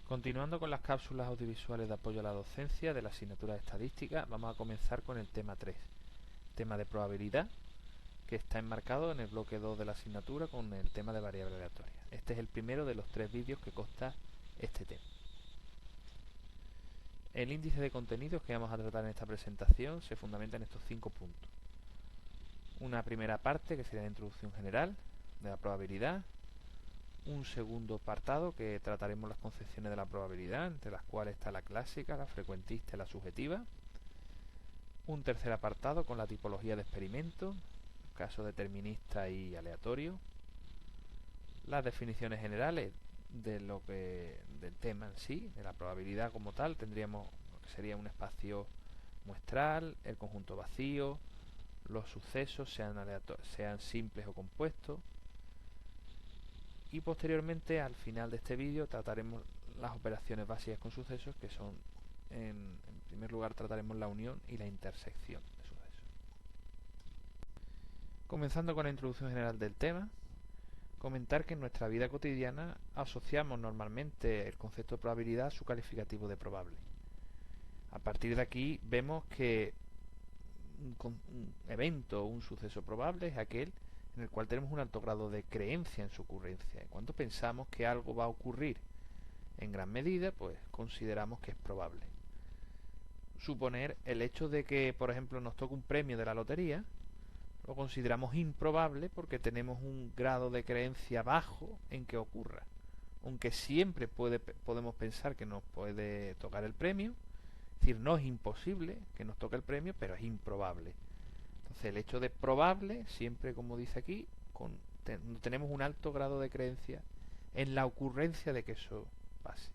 Continuando con las cápsulas audiovisuales de apoyo a la docencia de la asignatura de estadística, vamos a comenzar con el tema 3, tema de probabilidad, que está enmarcado en el bloque 2 de la asignatura con el tema de variable aleatoria. Este es el primero de los 3 vídeos que consta este tema. El índice de contenidos que vamos a tratar en esta presentación se fundamenta en estos 5 puntos. Una primera parte que sería la introducción general de la probabilidad. Un segundo apartado que trataremos las concepciones de la probabilidad, entre las cuales está la clásica, la frecuentista y la subjetiva. Un tercer apartado con la tipología de experimento, caso determinista y aleatorio. Las definiciones generales del tema en sí, de la probabilidad como tal, tendríamos lo que sería un espacio muestral, el conjunto vacío, los sucesos, sean simples o compuestos. Y posteriormente, al final de este vídeo, trataremos las operaciones básicas con sucesos, que son, en primer lugar, trataremos la unión y la intersección de sucesos. Comenzando con la introducción general del tema, comentar que en nuestra vida cotidiana asociamos normalmente el concepto de probabilidad a su calificativo de probable. A partir de aquí vemos que un evento o un suceso probable es aquel en el cual tenemos un alto grado de creencia en su ocurrencia. Cuando pensamos que algo va a ocurrir en gran medida, pues consideramos que es probable. Suponer el hecho de que, por ejemplo, nos toque un premio de la lotería, lo consideramos improbable porque tenemos un grado de creencia bajo en que ocurra. Aunque siempre podemos pensar que nos puede tocar el premio, es decir, no es imposible que nos toque el premio, pero es improbable. Entonces el hecho de probable, siempre como dice aquí, tenemos un alto grado de creencia en la ocurrencia de que eso pase.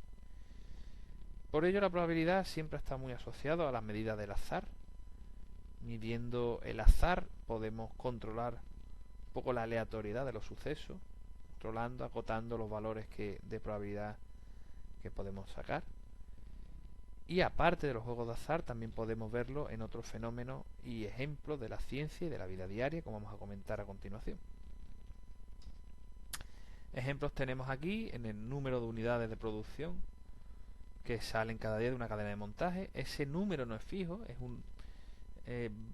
Por ello la probabilidad siempre está muy asociada a la medida del azar. Midiendo el azar podemos controlar un poco la aleatoriedad de los sucesos, controlando, acotando los valores de probabilidad que podemos sacar. Y aparte de los juegos de azar, también podemos verlo en otros fenómenos y ejemplos de la ciencia y de la vida diaria, como vamos a comentar a continuación. Ejemplos tenemos aquí en el número de unidades de producción que salen cada día de una cadena de montaje. Ese número no es fijo,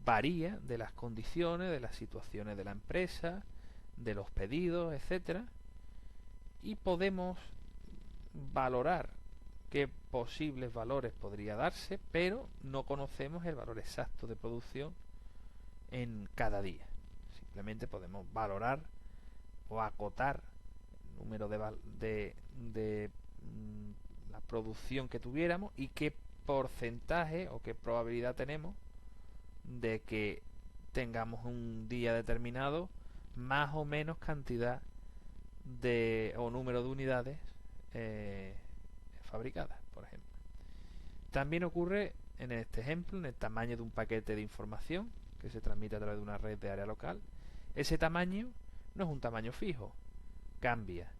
varía de las condiciones, de las situaciones de la empresa, de los pedidos, etcétera, y podemos valorar qué posibles valores podría darse, pero no conocemos el valor exacto de producción en cada día. Simplemente podemos valorar o acotar el número de la producción que tuviéramos y qué porcentaje o qué probabilidad tenemos de que tengamos un día determinado más o menos cantidad o número de unidades fabricadas, por ejemplo. También ocurre en este ejemplo en el tamaño de un paquete de información que se transmite a través de una red de área local. Ese tamaño no es un tamaño fijo, cambia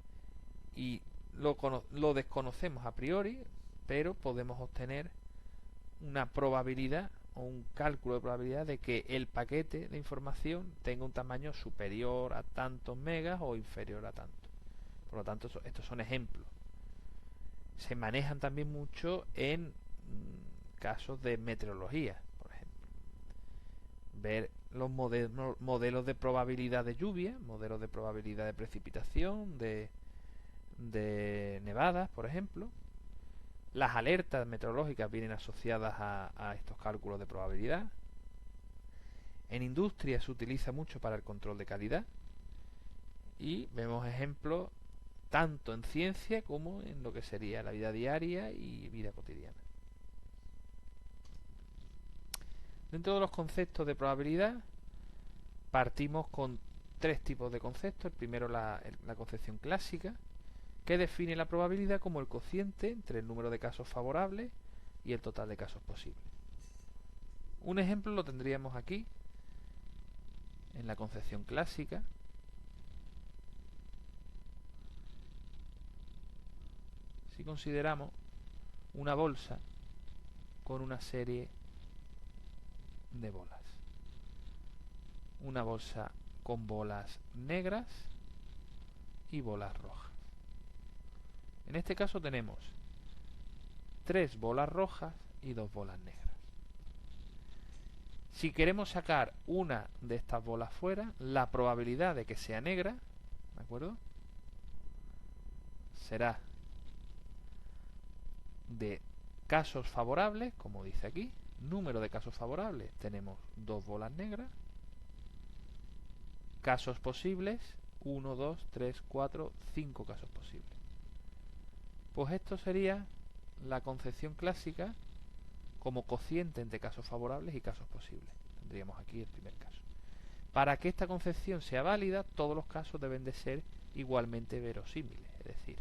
y lo desconocemos a priori, pero podemos obtener una probabilidad o un cálculo de probabilidad de que el paquete de información tenga un tamaño superior a tantos megas o inferior a tanto. Por lo tanto, estos son ejemplos. Se manejan también mucho en casos de meteorología, por ejemplo. Ver los modelos de probabilidad de lluvia, modelos de probabilidad de precipitación, de nevadas, por ejemplo. Las alertas meteorológicas vienen asociadas a estos cálculos de probabilidad. En industria se utiliza mucho para el control de calidad. Y vemos ejemplos tanto en ciencia como en lo que sería la vida diaria y vida cotidiana. Dentro de los conceptos de probabilidad partimos con 3 tipos de conceptos. El primero, la concepción clásica, que define la probabilidad como el cociente entre el número de casos favorables y el total de casos posibles. Un ejemplo lo tendríamos aquí en la concepción clásica. Si consideramos una bolsa con una serie de bolas, una bolsa con bolas negras y bolas rojas. En este caso tenemos 3 bolas rojas y 2 bolas negras. Si queremos sacar una de estas bolas fuera, la probabilidad de que sea negra, ¿de acuerdo?, será de casos favorables, como dice aquí, número de casos favorables, tenemos 2 bolas negras, casos posibles, 1, 2, 3, 4, 5 casos posibles. Pues esto sería la concepción clásica como cociente entre casos favorables y casos posibles. Tendríamos aquí el primer caso. Para que esta concepción sea válida, todos los casos deben de ser igualmente verosímiles, es decir,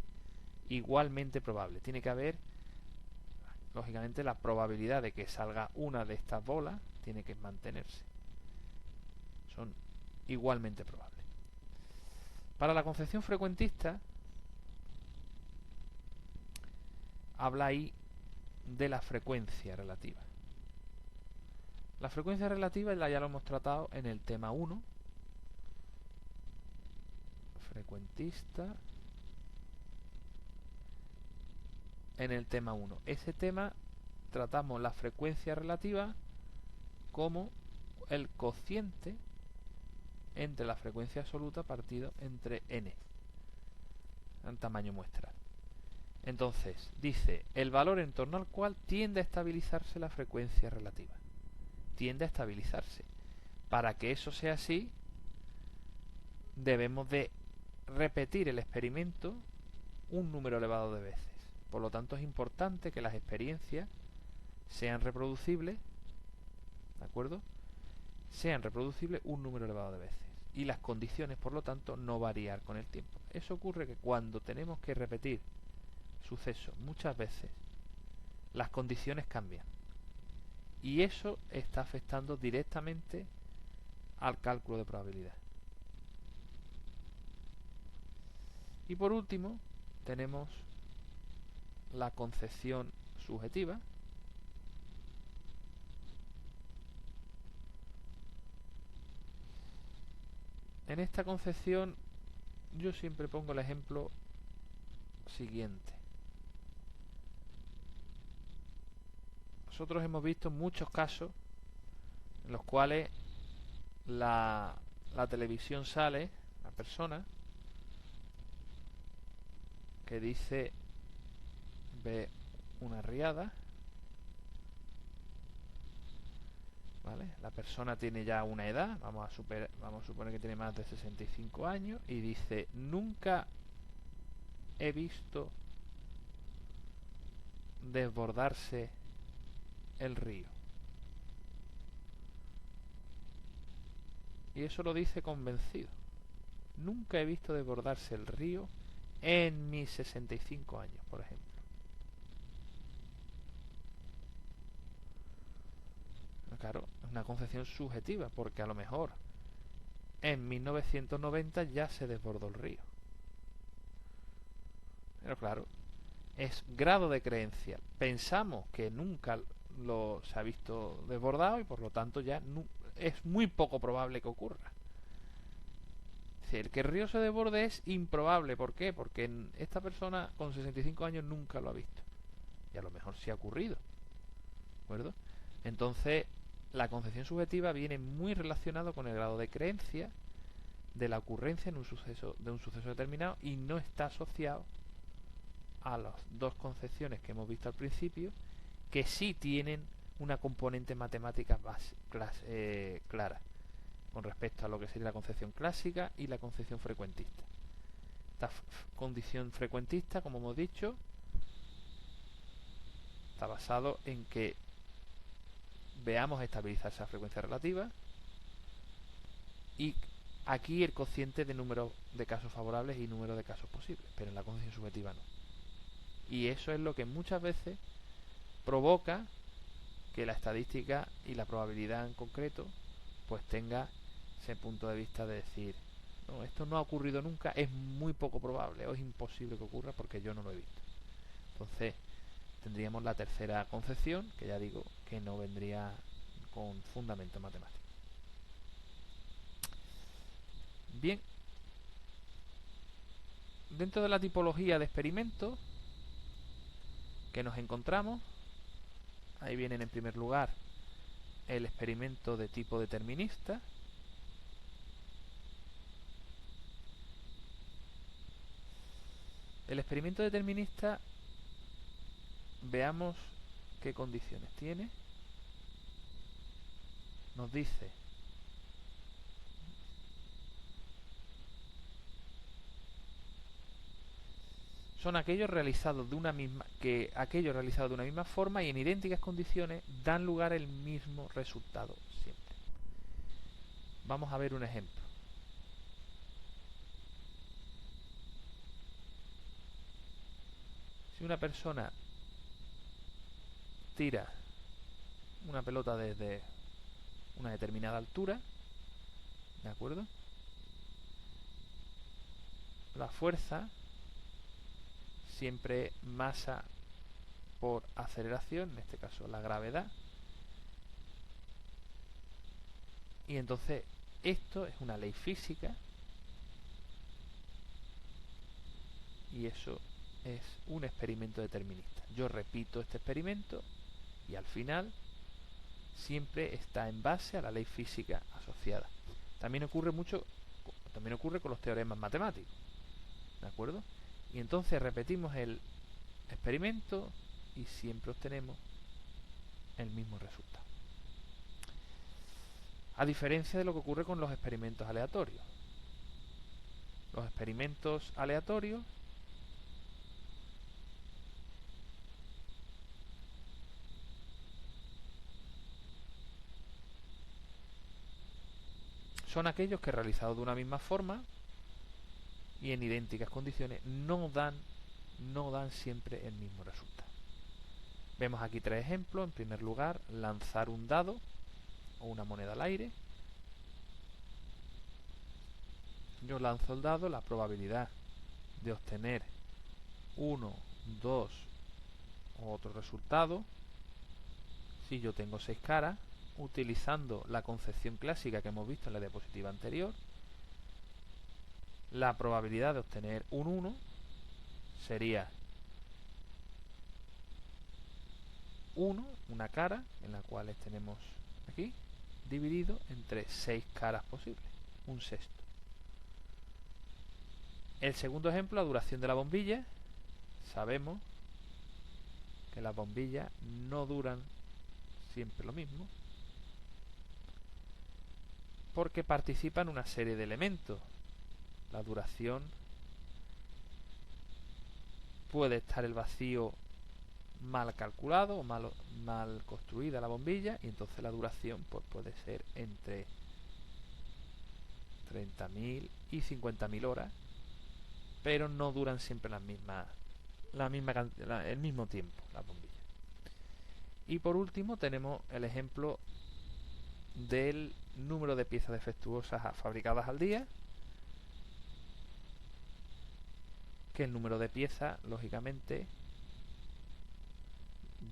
igualmente probables. Tiene que haber, lógicamente, la probabilidad de que salga una de estas bolas tiene que mantenerse. Son igualmente probables. Para la concepción frecuentista, habla ahí de la frecuencia relativa. La frecuencia relativa ya lo hemos tratado en el tema 1. Frecuentista. En el tema 1. Ese tema tratamos la frecuencia relativa como el cociente entre la frecuencia absoluta partido entre n, el tamaño muestral. Entonces, dice, el valor en torno al cual tiende a estabilizarse la frecuencia relativa. Tiende a estabilizarse. Para que eso sea así, debemos de repetir el experimento un número elevado de veces. Por lo tanto, es importante que las experiencias sean reproducibles, ¿de acuerdo?, sean reproducibles un número elevado de veces. Y las condiciones, por lo tanto, no variar con el tiempo. Eso ocurre que cuando tenemos que repetir sucesos muchas veces, las condiciones cambian. Y eso está afectando directamente al cálculo de probabilidad. Y por último, tenemos la concepción subjetiva. En esta concepción yo siempre pongo el ejemplo siguiente. Nosotros hemos visto muchos casos en los cuales la televisión sale, la persona que dice, ve una riada, ¿vale? La persona tiene ya una edad, vamos a suponer que tiene más de 65 años, y dice, nunca he visto desbordarse el río. Y eso lo dice convencido. Nunca he visto desbordarse el río en mis 65 años, por ejemplo. Claro, es una concepción subjetiva, porque a lo mejor en 1990 ya se desbordó el río. Pero claro, es grado de creencia. Pensamos que nunca se ha visto desbordado y por lo tanto ya es muy poco probable que ocurra. Es decir, que el río se desborde es improbable. ¿Por qué? Porque esta persona con 65 años nunca lo ha visto. Y a lo mejor sí ha ocurrido. ¿De acuerdo? Entonces, la concepción subjetiva viene muy relacionado con el grado de creencia de la ocurrencia de un suceso determinado y no está asociado a las dos concepciones que hemos visto al principio, que sí tienen una componente matemática clara con respecto a lo que sería la concepción clásica y la concepción frecuentista. Esta condición frecuentista, como hemos dicho, está basado en que veamos estabilizar esa frecuencia relativa y aquí el cociente de número de casos favorables y número de casos posibles, pero en la concepción subjetiva no. Y eso es lo que muchas veces provoca que la estadística y la probabilidad en concreto pues tenga ese punto de vista de decir, no, esto no ha ocurrido nunca, es muy poco probable o es imposible que ocurra porque yo no lo he visto. Entonces tendríamos la tercera concepción, que ya digo que no vendría con fundamento matemático. Bien, dentro de la tipología de experimentos que nos encontramos. Ahí vienen en primer lugar el experimento de tipo determinista. El experimento determinista, veamos qué condiciones tiene. Nos dice son aquellos realizados de una misma forma y en idénticas condiciones dan lugar al mismo resultado siempre. Vamos a ver un ejemplo. Si una persona tira una pelota desde una determinada altura, ¿de acuerdo? La fuerza siempre masa por aceleración, en este caso la gravedad. Y entonces esto es una ley física y eso es un experimento determinista. Yo repito este experimento y al final siempre está en base a la ley física asociada. También ocurre con los teoremas matemáticos, ¿de acuerdo? Y entonces repetimos el experimento y siempre obtenemos el mismo resultado. A diferencia de lo que ocurre con los experimentos aleatorios. Los experimentos aleatorios son aquellos que realizados de una misma forma y en idénticas condiciones no dan siempre el mismo resultado. Vemos aquí tres ejemplos. En primer lugar, lanzar un dado o una moneda al aire. Yo lanzo el dado, la probabilidad de obtener 1, 2 o otro resultado, si yo tengo 6 caras, utilizando la concepción clásica que hemos visto en la diapositiva anterior, la probabilidad de obtener un 1 sería 1, una cara, en la cual tenemos aquí, dividido entre 6 caras posibles, un sexto. El segundo ejemplo, la duración de la bombilla. Sabemos que las bombillas no duran siempre lo mismo, porque participan una serie de elementos. La duración, puede estar el vacío mal calculado o mal construida la bombilla, y entonces la duración pues puede ser entre 30.000 y 50.000 horas, pero no duran siempre el mismo tiempo las bombillas. Y por último tenemos el ejemplo del número de piezas defectuosas fabricadas al día, que el número de piezas lógicamente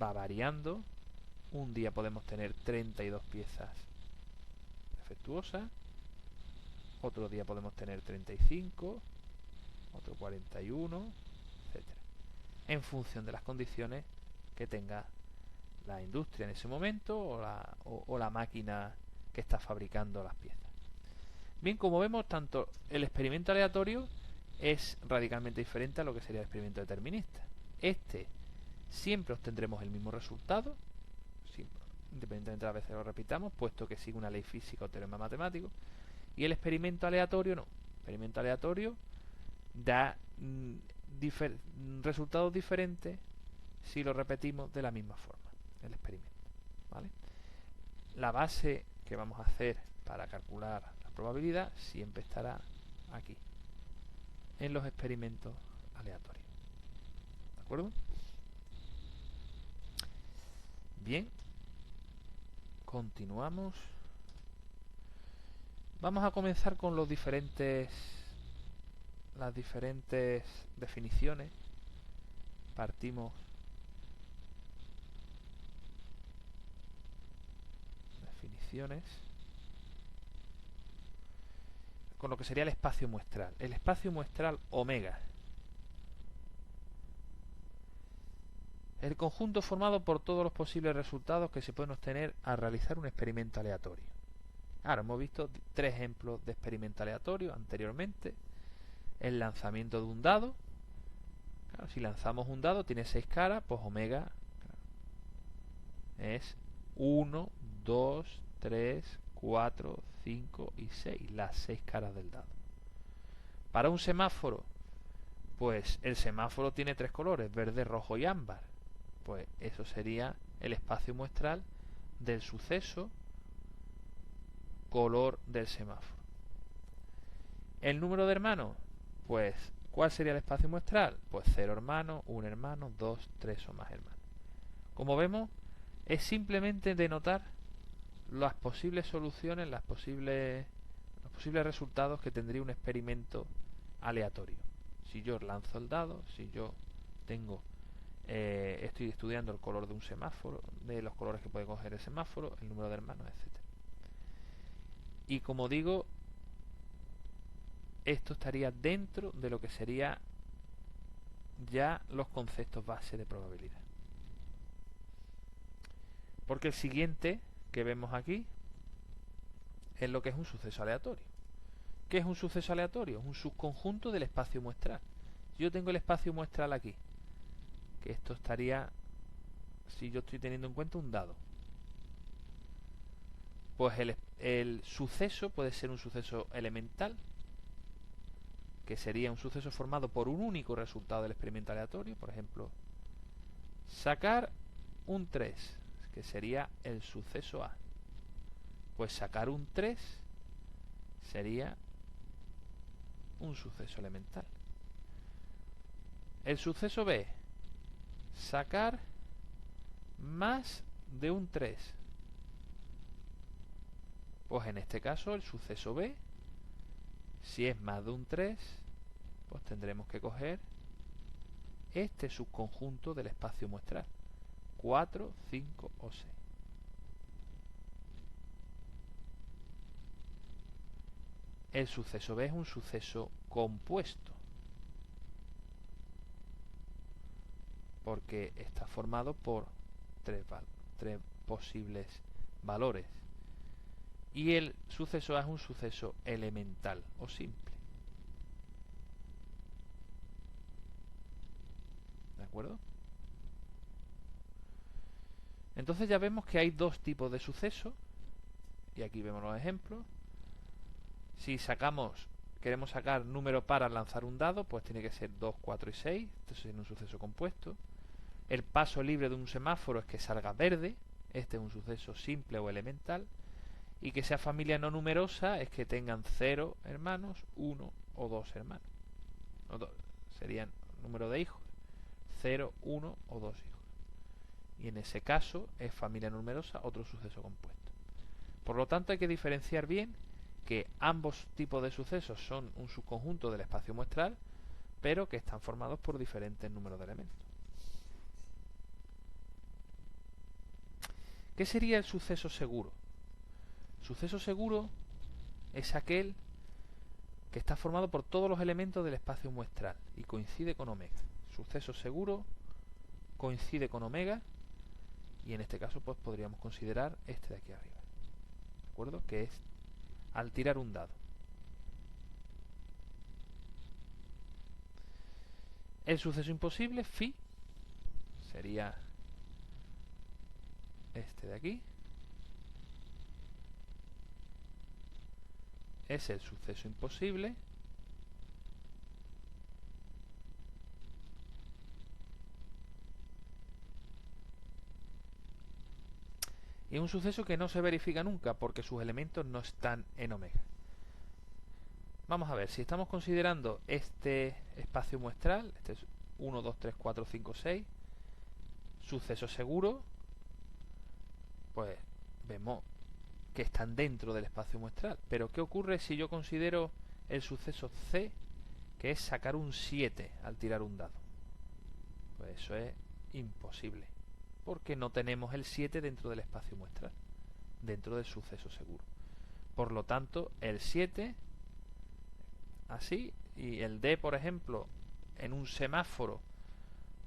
va variando. Un día podemos tener 32 piezas defectuosas, otro día podemos tener 35, otro 41, etcétera, en función de las condiciones que tenga la industria en ese momento o la máquina que está fabricando las piezas. Bien, como vemos, tanto el experimento aleatorio es radicalmente diferente a lo que sería el experimento determinista. Siempre obtendremos el mismo resultado, independientemente de las veces lo repitamos, puesto que sigue una ley física o teorema matemático. Y el experimento aleatorio no. El experimento aleatorio da resultados diferentes si lo repetimos de la misma forma, el experimento, ¿vale? La base que vamos a hacer para calcular la probabilidad siempre estará aquí, en los experimentos aleatorios, ¿de acuerdo? Bien, continuamos. Vamos a comenzar con las diferentes definiciones. Partimos definiciones con lo que sería el espacio muestral. El espacio muestral omega. el conjunto formado por todos los posibles resultados que se pueden obtener al realizar un experimento aleatorio. Ahora hemos visto 3 ejemplos de experimento aleatorio anteriormente. El lanzamiento de un dado. Claro, si lanzamos un dado tiene 6 caras, pues omega es 1, 2, 3, 4, 5 y 6, las 6 caras del dado. Para un semáforo, pues el semáforo tiene 3 colores, verde, rojo y ámbar. Pues eso sería el espacio muestral del suceso color del semáforo. El número de hermanos, pues ¿cuál sería el espacio muestral? Pues 0 hermanos, 1 hermano, 2, 3 o más hermanos. Como vemos, es simplemente denotar las posibles soluciones, los posibles resultados que tendría un experimento aleatorio. Si yo lanzo el dado, si yo tengo estoy estudiando el color de un semáforo, de los colores que puede coger el semáforo, el número de hermanos, etcétera. Y como digo, esto estaría dentro de lo que sería ya los conceptos base de probabilidad. Porque el siguiente que vemos aquí es lo que es un suceso aleatorio. ¿Qué es un suceso aleatorio? Es un subconjunto del espacio muestral. Si yo tengo el espacio muestral aquí, que esto estaría, si yo estoy teniendo en cuenta un dado, pues el suceso puede ser un suceso elemental, que sería un suceso formado por un único resultado del experimento aleatorio. Por ejemplo, sacar un 3, que sería el suceso A. Pues sacar un 3 sería un suceso elemental. El suceso B, sacar más de un 3. Pues en este caso el suceso B, si es más de un 3, pues tendremos que coger este subconjunto del espacio muestral, 4, 5 o 6. El suceso B es un suceso compuesto, porque está formado por tres posibles valores. Y el suceso A es un suceso elemental o simple. ¿De acuerdo? Entonces ya vemos que hay dos tipos de sucesos. Y aquí vemos los ejemplos. Si queremos sacar número par al lanzar un dado, pues tiene que ser 2, 4 y 6. Esto es un suceso compuesto. El paso libre de un semáforo es que salga verde. Este es un suceso simple o elemental. Y que sea familia no numerosa es que tengan 0 hermanos, 1 o 2 hermanos. Serían número de hijos. 0, 1 o 2 hijos. Y en ese caso es familia numerosa, otro suceso compuesto. Por lo tanto hay que diferenciar bien que ambos tipos de sucesos son un subconjunto del espacio muestral, pero que están formados por diferentes números de elementos. ¿Qué sería el suceso seguro? Suceso seguro es aquel que está formado por todos los elementos del espacio muestral y coincide con omega. Suceso seguro coincide con omega, y en este caso pues podríamos considerar este de aquí arriba. ¿De acuerdo? Que es al tirar un dado. El suceso imposible, phi, sería este de aquí. Es el suceso imposible. Y es un suceso que no se verifica nunca porque sus elementos no están en omega. Vamos a ver, si estamos considerando este espacio muestral, este es 1, 2, 3, 4, 5, 6, suceso seguro, pues vemos que están dentro del espacio muestral. Pero ¿qué ocurre si yo considero el suceso C, que es sacar un 7 al tirar un dado? Pues eso es imposible, porque no tenemos el 7 dentro del espacio muestral, dentro del suceso seguro. Por lo tanto, el 7, así, y el D, por ejemplo, en un semáforo,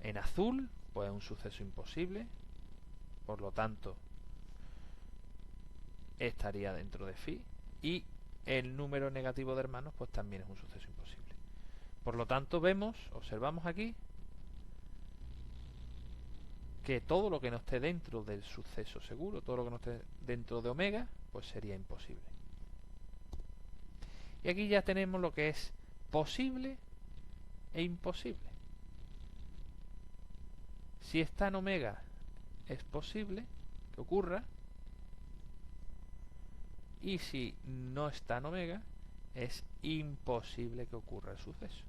En azul, pues un suceso imposible, por lo tanto estaría dentro de phi, y el número negativo de hermanos pues también es un suceso imposible. Por lo tanto observamos aquí que todo lo que no esté dentro del suceso seguro, todo lo que no esté dentro de omega, pues sería imposible. Y aquí ya tenemos lo que es posible e imposible. Si está en omega es posible que ocurra, y si no está en omega es imposible que ocurra el suceso.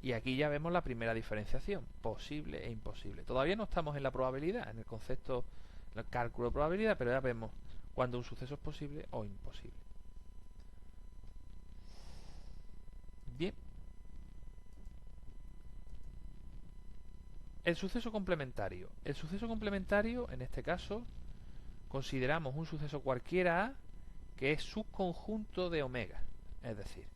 Y aquí ya vemos la primera diferenciación, posible e imposible. Todavía no estamos en la probabilidad, en el concepto, en el cálculo de probabilidad, pero ya vemos cuando un suceso es posible o imposible. Bien. El suceso complementario. El suceso complementario, en este caso, consideramos un suceso cualquiera A que es subconjunto de omega. Es decir,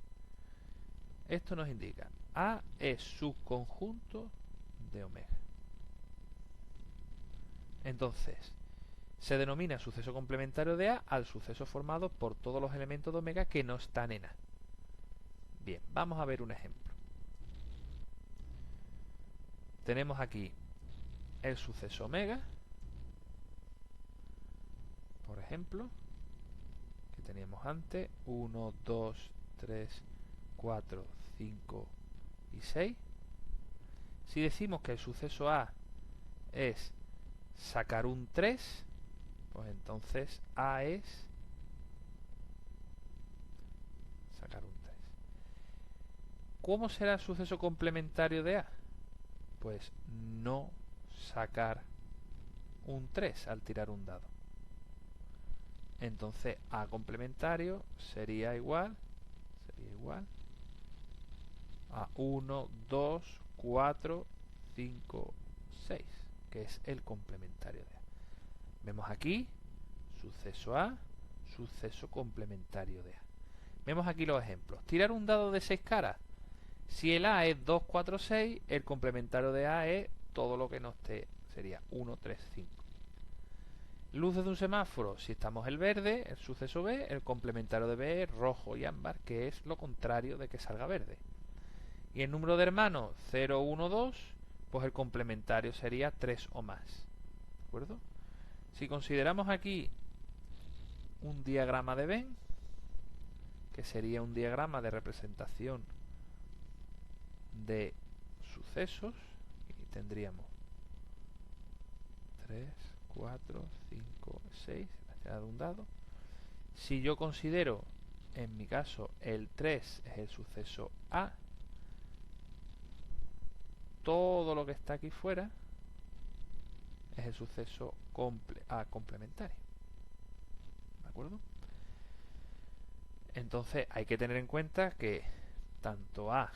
esto nos indica A es subconjunto de omega. Entonces, se denomina suceso complementario de A al suceso formado por todos los elementos de omega que no están en A. Bien, vamos a ver un ejemplo. Tenemos aquí el suceso omega, por ejemplo, que teníamos antes, 1, 2, 3, 4, 5 y 6. Si decimos que el suceso A es sacar un 3, pues entonces A es sacar un 3. ¿Cómo será el suceso complementario de A? Pues no sacar un 3 al tirar un dado. Entonces A complementario sería igual a 1, 2, 4, 5, 6, que es el complementario de A. Vemos aquí suceso A, suceso complementario de A. Vemos aquí los ejemplos. Tirar un dado de 6 caras. Si el A es 2, 4, 6, el complementario de A es todo lo que no esté, sería 1, 3, 5. Luces de un semáforo, si estamos el verde, el suceso B, el complementario de B es rojo y ámbar, que es lo contrario de que salga verde. Y el número de hermanos 0, 1, 2, pues el complementario sería 3 o más. ¿De acuerdo? Si consideramos aquí un diagrama de Venn, que sería un diagrama de representación de sucesos, y tendríamos 3, 4, 5, 6, de un dado. Si yo considero, en mi caso, el 3 es el suceso A, todo lo que está aquí fuera es el suceso A complementario. ¿De acuerdo? Entonces hay que tener en cuenta que tanto A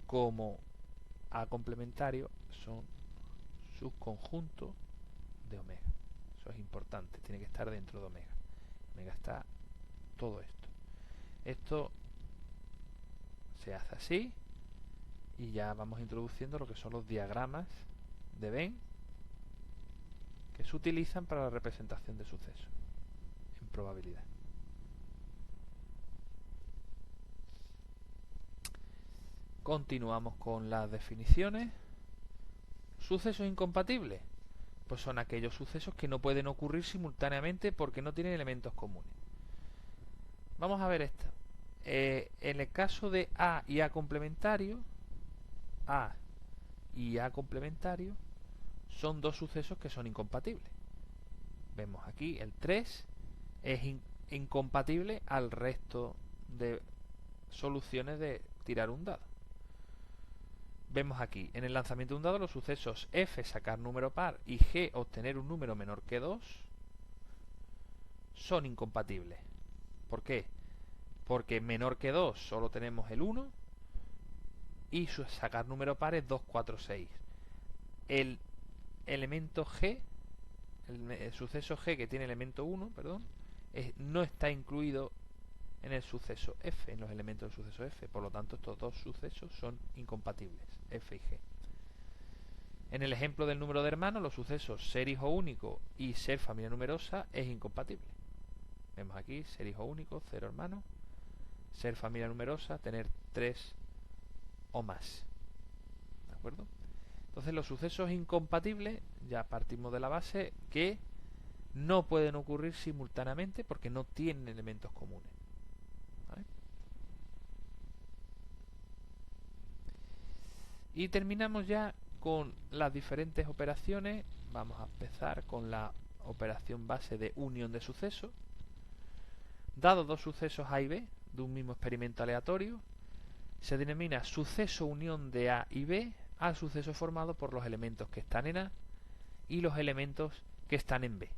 como A complementario son subconjuntos de omega. Eso es importante, tiene que estar dentro de omega. Omega está todo esto. Esto se hace así y ya vamos introduciendo lo que son los diagramas de Venn que se utilizan para la representación de sucesos en probabilidad. Continuamos con las definiciones. ¿Sucesos incompatibles? Pues son aquellos sucesos que no pueden ocurrir simultáneamente porque no tienen elementos comunes. Vamos a ver esto. En el caso de A y A complementario, A y A complementario son dos sucesos que son incompatibles. Vemos aquí el 3 es incompatible al resto de soluciones de tirar un dado. Vemos aquí, en el lanzamiento de un dado, los sucesos F, sacar número par, y G, obtener un número menor que 2, son incompatibles. ¿Por qué? Porque menor que 2 solo tenemos el 1, y sacar número par es 2, 4, 6. El elemento G, el suceso G que tiene elemento 1, perdón, no está incluido en el suceso F, en los elementos del suceso F. Por lo tanto, estos dos sucesos son incompatibles, F y G. En el ejemplo del número de hermanos, los sucesos ser hijo único y ser familia numerosa es incompatible. Vemos aquí ser hijo único, 0 hermanos, ser familia numerosa, tener 3 o más. ¿De acuerdo? Entonces los sucesos incompatibles, ya partimos de la base que no pueden ocurrir simultáneamente porque no tienen elementos comunes. ¿Vale? Y terminamos ya con las diferentes operaciones. Vamos a empezar con la operación base de unión de sucesos. Dados dos sucesos A y B de un mismo experimento aleatorio, se denomina suceso unión de A y B al suceso formado por los elementos que están en A y los elementos que están en B.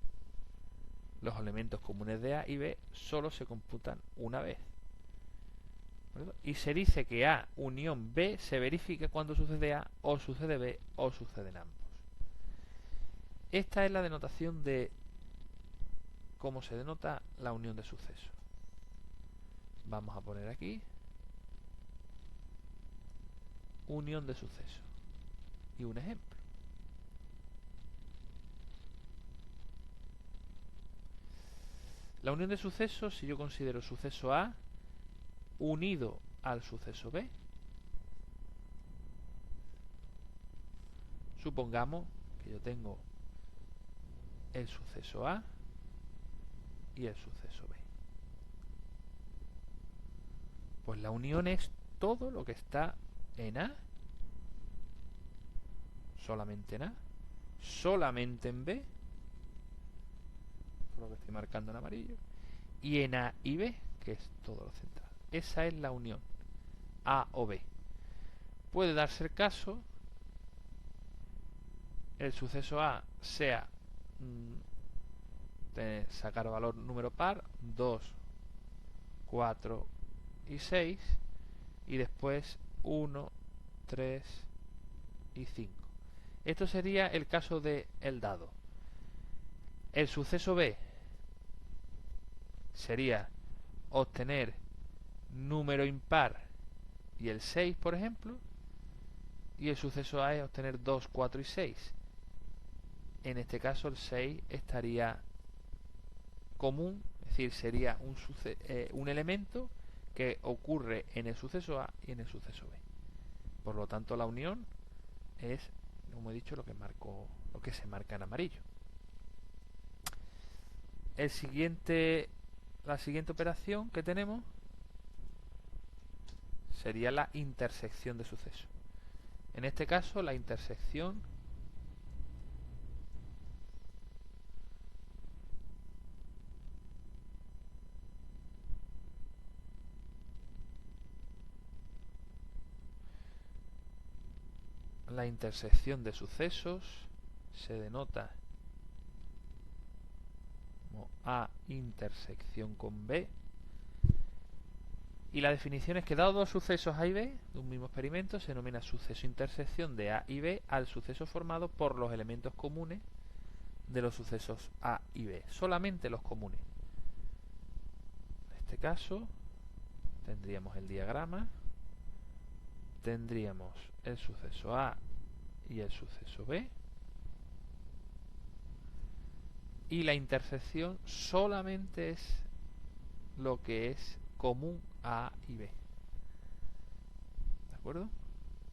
Los elementos comunes de A y B solo se computan una vez. Y se dice que A unión B se verifica cuando sucede A o sucede B o suceden ambos. Esta es la denotación de cómo se denota la unión de sucesos. Vamos a poner aquí unión de sucesos y un ejemplo. La unión de sucesos, si yo considero suceso A unido al suceso B, supongamos que yo tengo el suceso A y el suceso B. Pues la unión es todo lo que está en A, solamente en A, solamente en B, por lo que estoy marcando en amarillo, y en A y B, que es todo lo central. Esa es la unión, A o B. Puede darse el caso el suceso A sea sacar valor número par, 2, 4 y 6, y después 1, 3 y 5. Esto sería el caso del dado. El suceso B sería obtener número impar y el 6, por ejemplo, y el suceso A es obtener 2, 4 y 6. En este caso el 6 estaría común, es decir, sería un elemento que ocurre en el suceso A y en el suceso B. Por lo tanto, la unión es, como he dicho, lo que se marca en amarillo. La siguiente operación que tenemos sería la intersección de sucesos. En este caso, la intersección de sucesos se denota como A intersección con B, y la definición es que dado dos sucesos A y B de un mismo experimento se denomina suceso intersección de A y B al suceso formado por los elementos comunes de los sucesos A y B, solamente los comunes. En este caso tendríamos el diagrama, tendríamos el suceso A y el suceso B, y la intersección solamente es lo que es común a A y B. ¿De acuerdo?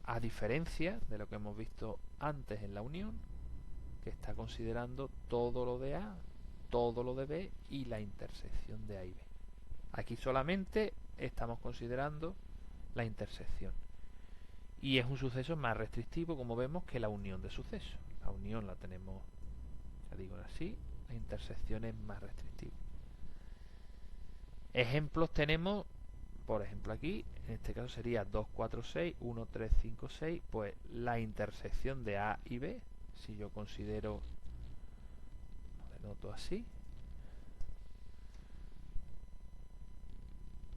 A diferencia de lo que hemos visto antes en la unión, que está considerando todo lo de A, todo lo de B y la intersección de A y B. Aquí solamente estamos considerando la intersección. Y es un suceso más restrictivo, como vemos, que la unión de sucesos. La unión la tenemos, ya digo así, la intersección es más restrictiva. Ejemplos tenemos, por ejemplo aquí, en este caso sería 2, 4, 6, 1, 3, 5, 6, pues la intersección de A y B, si yo considero, lo denoto así,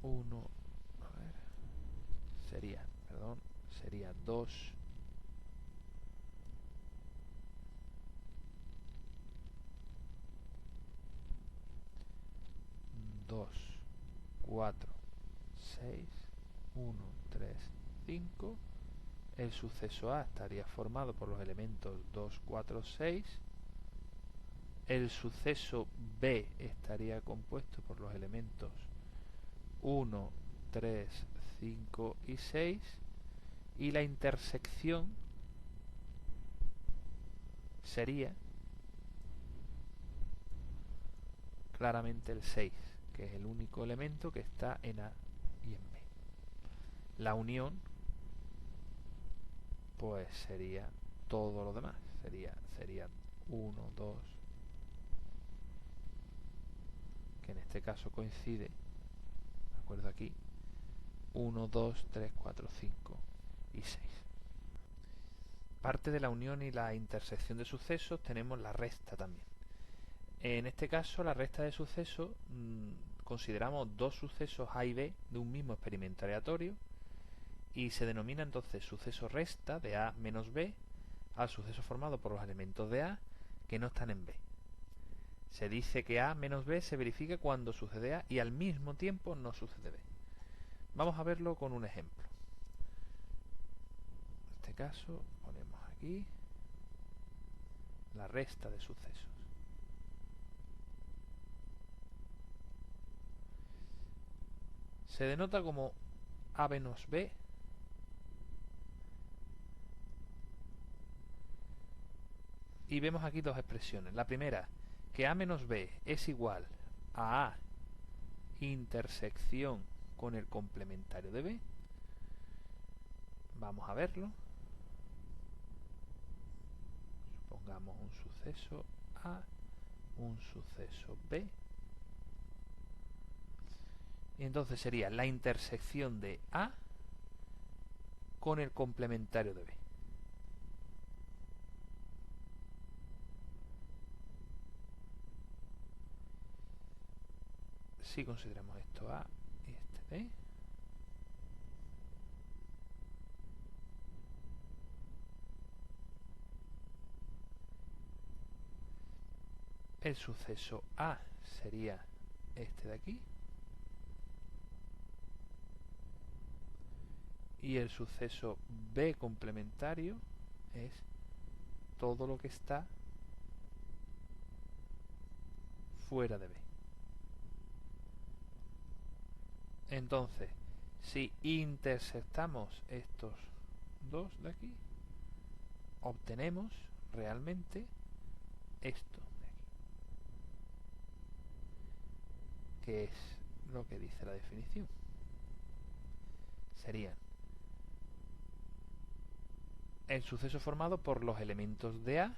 1, a ver, sería 2, 2, 4, 6, 1, 3, 5. el suceso A estaría formado por los elementos 2, 4, 6. El suceso B estaría compuesto por los elementos 1, 3, 5 y 6. Y la intersección sería claramente el 6, que es el único elemento que está en A y en B. La unión pues sería todo lo demás, sería 1, 2, que en este caso coincide, de acuerdo aquí, 1, 2, 3, 4, 5 y 6. Parte de la unión y la intersección de sucesos tenemos la resta también. En este caso, la resta de sucesos, consideramos dos sucesos A y B de un mismo experimento aleatorio y se denomina entonces suceso resta de A menos B al suceso formado por los elementos de A que no están en B. Se dice que A menos B se verifica cuando sucede A y al mismo tiempo no sucede B. Vamos a verlo con un ejemplo. En este caso ponemos aquí la resta de sucesos. Se denota como A menos B y vemos aquí dos expresiones. La primera, que A menos B es igual a A intersección con el complementario de B. Vamos a verlo. Supongamos un suceso A, un suceso B. Y entonces sería la intersección de A con el complementario de B. Si consideramos esto A y este B, el suceso A sería este de aquí y el suceso B complementario es todo lo que está fuera de B. Entonces, si intersectamos estos dos de aquí, obtenemos realmente esto de aquí, que es lo que dice la definición. Serían el suceso formado por los elementos de A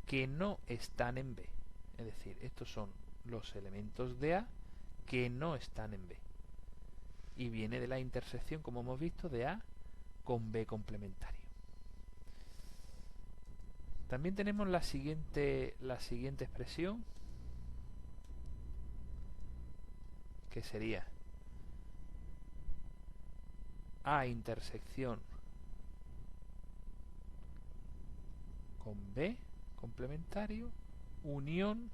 que no están en B. Es decir, estos son los elementos de A que no están en B. Y viene de la intersección, como hemos visto, de A con B complementario. También tenemos la siguiente expresión, que sería A intersección con B complementario, unión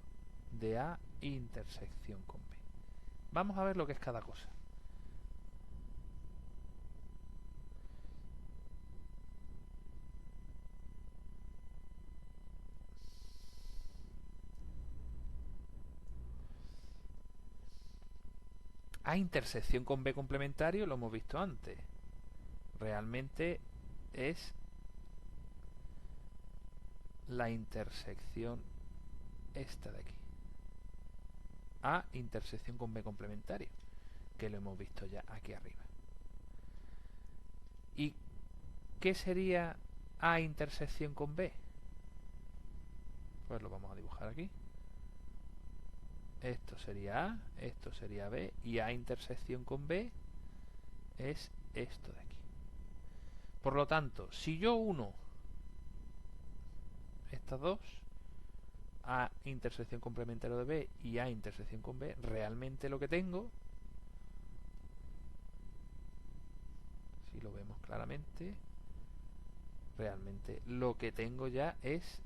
de A intersección con B. Vamos a ver lo que es cada cosa. A intersección con B complementario lo hemos visto antes. Realmente es la intersección esta de aquí. A intersección con B complementario, que lo hemos visto ya aquí arriba. ¿Y qué sería A intersección con B? Pues lo vamos a dibujar aquí. Esto sería A, esto sería B, y A intersección con B es esto de aquí. Por lo tanto, si yo uno estas dos, A intersección complementario de B y A intersección con B, realmente lo que tengo, si lo vemos claramente, realmente lo que tengo ya es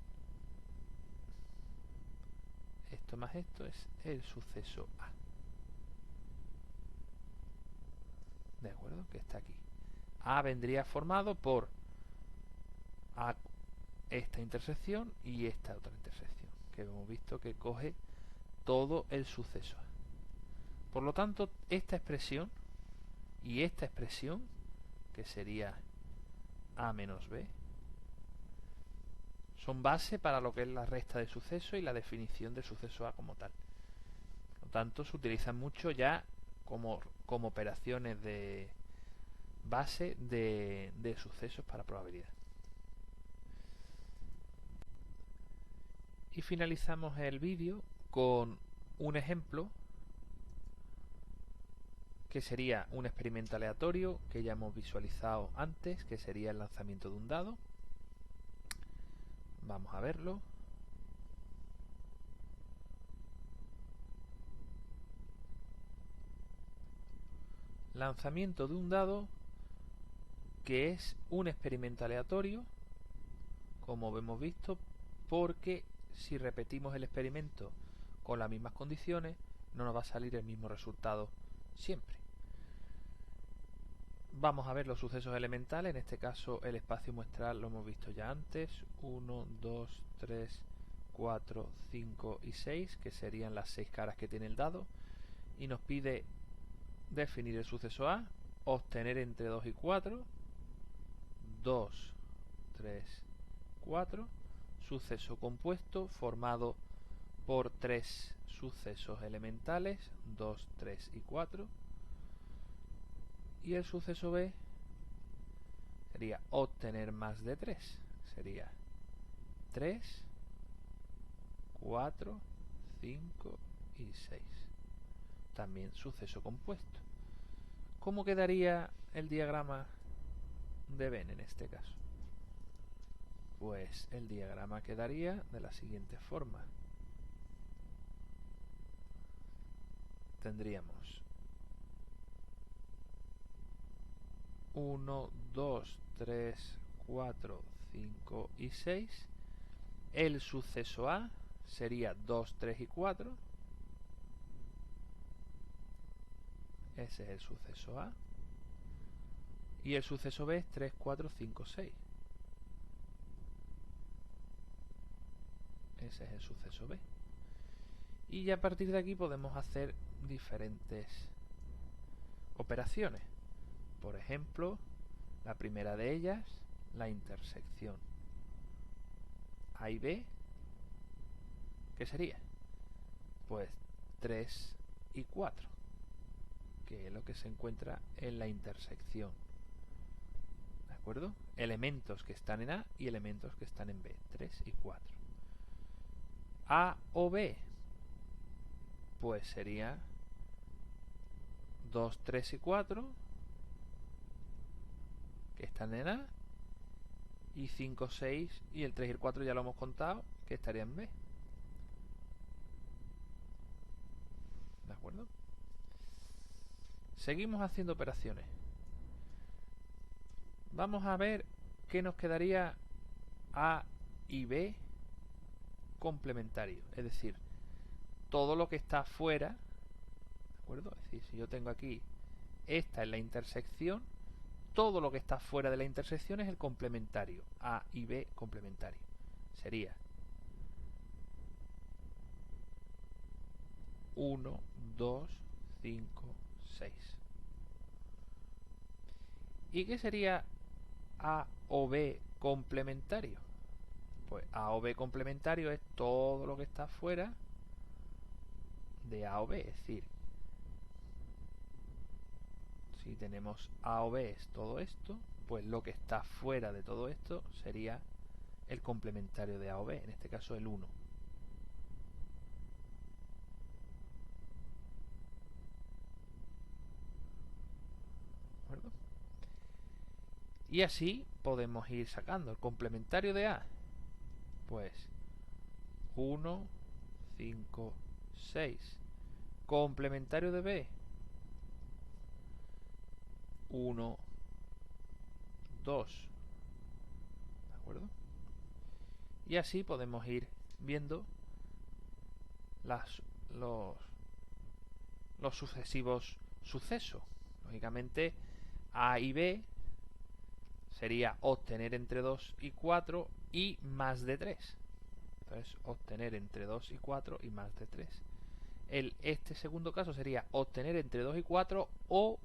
esto más esto, es el suceso A. ¿De acuerdo? Que está aquí. A vendría formado por a esta intersección y esta otra intersección, que hemos visto que coge todo el suceso A. Por lo tanto, esta expresión y esta expresión, que sería A menos B, son base para lo que es la resta de suceso y la definición del suceso A como tal. Por lo tanto, se utilizan mucho ya como operaciones de base de sucesos para probabilidad. Y finalizamos el vídeo con un ejemplo que sería un experimento aleatorio que ya hemos visualizado antes, que sería el lanzamiento de un dado. Vamos a verlo. Lanzamiento de un dado, que es un experimento aleatorio, como hemos visto, porque si repetimos el experimento con las mismas condiciones, no nos va a salir el mismo resultado siempre. Vamos a ver los sucesos elementales, en este caso el espacio muestral lo hemos visto ya antes, 1, 2, 3, 4, 5 y 6, que serían las 6 caras que tiene el dado, y nos pide definir el suceso A, obtener entre 2 y 4, 2, 3, 4, suceso compuesto formado por 3 sucesos elementales, 2, 3 y 4, y el suceso B sería obtener más de 3, sería 3, 4, 5 y 6, también suceso compuesto. ¿Cómo quedaría el diagrama de Venn en este caso? Pues el diagrama quedaría de la siguiente forma. Tendríamos 1, 2, 3, 4, 5 y 6. El suceso A sería 2, 3 y 4. Ese es el suceso A. Y el suceso B es 3, 4, 5, 6. Ese es el suceso B. Y ya a partir de aquí podemos hacer diferentes operaciones. Por ejemplo, la primera de ellas, la intersección A y B, ¿qué sería? Pues 3 y 4, que es lo que se encuentra en la intersección. ¿De acuerdo? Elementos que están en A y elementos que están en B, 3 y 4. A o B, pues sería 2, 3 y 4, que están en A, y 5, 6 y el 3 y el 4 ya lo hemos contado, que estaría en B. ¿De acuerdo? Seguimos haciendo operaciones. Vamos a ver qué nos quedaría A y B complementario, es decir, todo lo que está fuera, ¿de acuerdo? Es decir, si yo tengo aquí, esta es la intersección, todo lo que está fuera de la intersección es el complementario, A y B complementario. Sería 1, 2, 5, 6. ¿Y qué sería A o B complementario? Pues A o B complementario es todo lo que está fuera de A o B, es decir, si tenemos A o B es todo esto, pues lo que está fuera de todo esto sería el complementario de A o B, en este caso el 1. ¿De acuerdo? Y así podemos ir sacando el complementario de A, pues 1, 5, 6. Complementario de B, 1, 2. ¿De acuerdo? Y así podemos ir viendo los sucesivos sucesos. Lógicamente, A y B sería obtener entre 2 y 4 y más de 3. Entonces, obtener entre 2 y 4 y más de 3. Este segundo caso sería obtener entre 2 y 4 o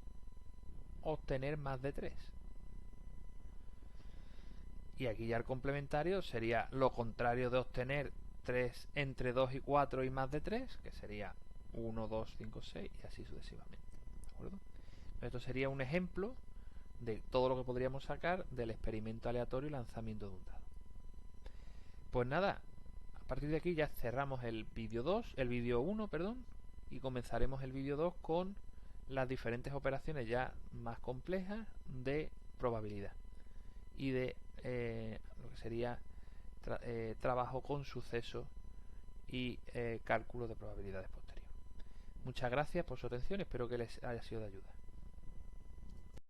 obtener más de 3. Y aquí ya el complementario sería lo contrario de obtener 3 entre 2 y 4 y más de 3, que sería 1, 2, 5, 6 y así sucesivamente. ¿De acuerdo? Esto sería un ejemplo de todo lo que podríamos sacar del experimento aleatorio y lanzamiento de un dado. Pues nada, a partir de aquí ya cerramos el vídeo 2, el vídeo 1, perdón, y comenzaremos el vídeo 2 con las diferentes operaciones ya más complejas de probabilidad y de lo que sería trabajo con sucesos y cálculo de probabilidades posterior. Muchas gracias por su atención, espero que les haya sido de ayuda.